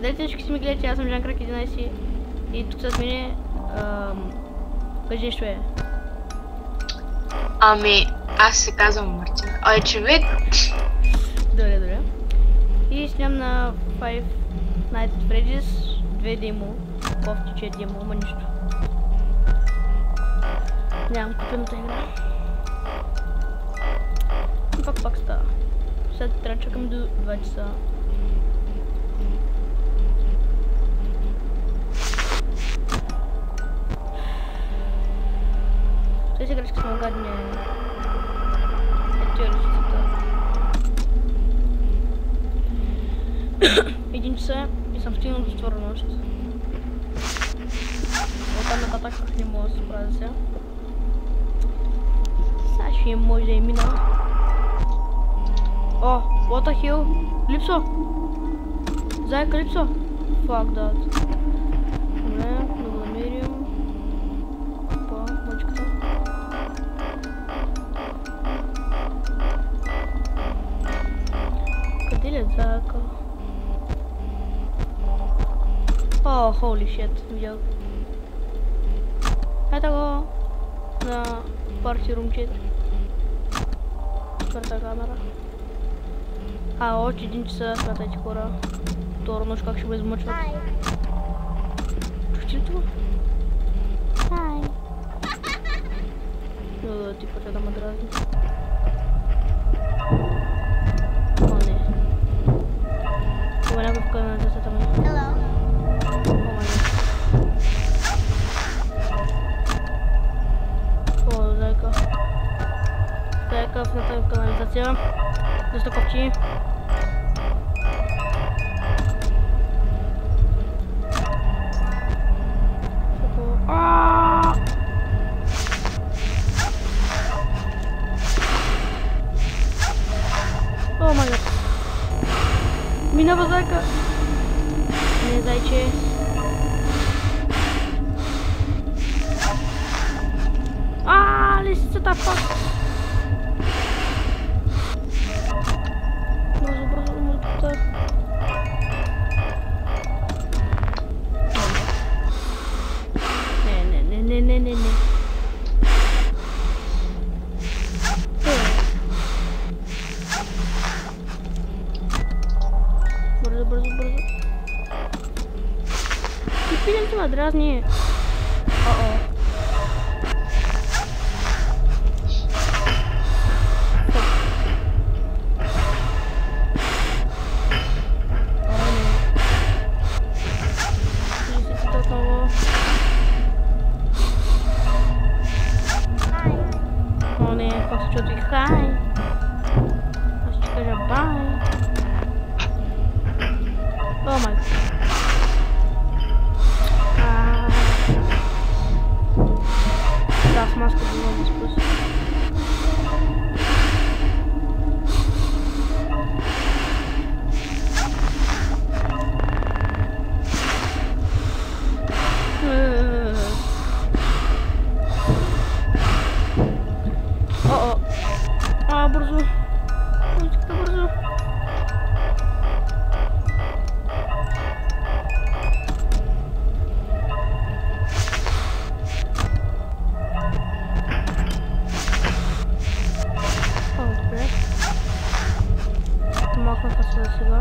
Здравейте всички си ме гледате, аз съм Жанкрак 11 и тук с мене кажи нещо е. Ами, аз се казвам Мартин. Очевидно. Добре. И сням на Five Nights at Freddy's 2 демо. Кофти, че е демо, ама нищо. Нямам купената игра. И пак става. Сега трябва да чакаме до 2 часа. Тези играчки са много гадни. Ето е листата. 1 часа и съм стигнал до створа нощ. Оттам нататък не мога да се справя сега. Сега ще може да е мина. О, what the hell? Липсо! Зайка, липсо! Fuck that. Добре, да го намерим. Опа, мъчката. Къде ли е зайка? О, holy shit, видях. Ето го на парти рум 4. Четвърта камера. Още 1 часа, смятайте хора. Втора нощ как ще ме измъчват. Чухте ли това? Хай! Ти почва да ме дразни. О, не. Това някой в канализацията ми. О, зайка. Зайка в канализация. Доста ковчи. О, май гад. Минава зайка. Не, зайче. Лисицата пак. Бързо, мъртвата. Не. Бързо. И пидем това дразни. Хай! Аз ще кажа бай! О май гад! Да, с маската много спаси. Бързо. Бързо. Добре. Махнаха се за сега.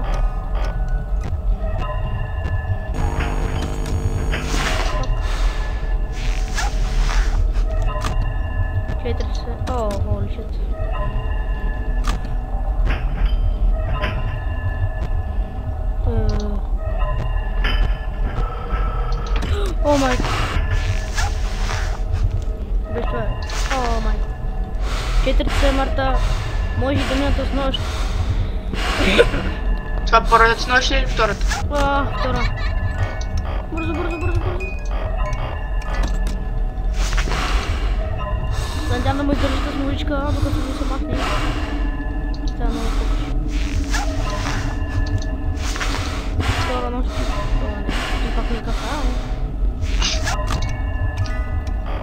О, holy shit. О май. Виж това е. О май. 4 часа марта. Може да минат с нощ. Това първата с нощ или втората? Втора. Бързо. Надявам да му издържи с моличка, докато не се махне. Става много повече. Втора нощ. Не, пак не кафа.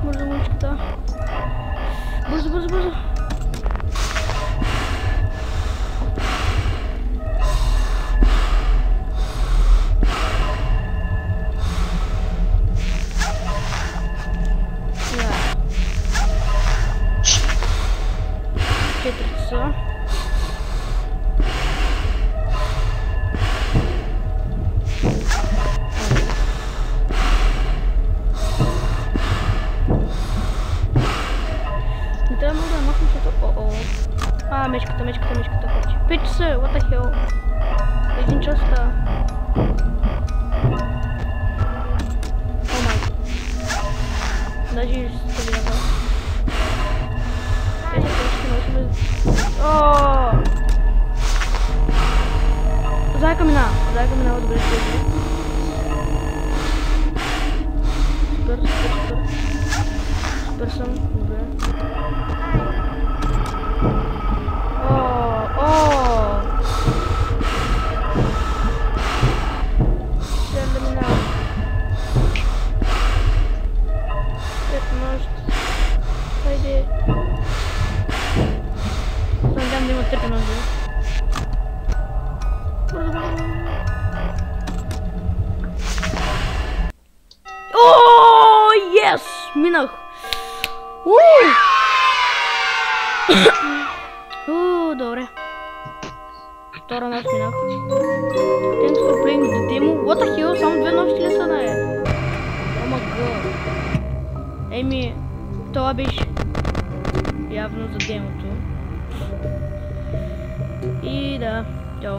Бързо моличката. Бързо. О, майко. Даже ще видя. Ето ще научим. О! Зайка минава добре ще види. Супер съм, добре. Ще да минава. Ето нощ. Хайде. Надявам да има трепи нощ. О, yes! Минах! Добре. Втора нощ минах. Thanks for playing the demo. What the hell? Само 2 нощи ли са, не? Oh my god. Еми, това беше явно за демото. И да, чао.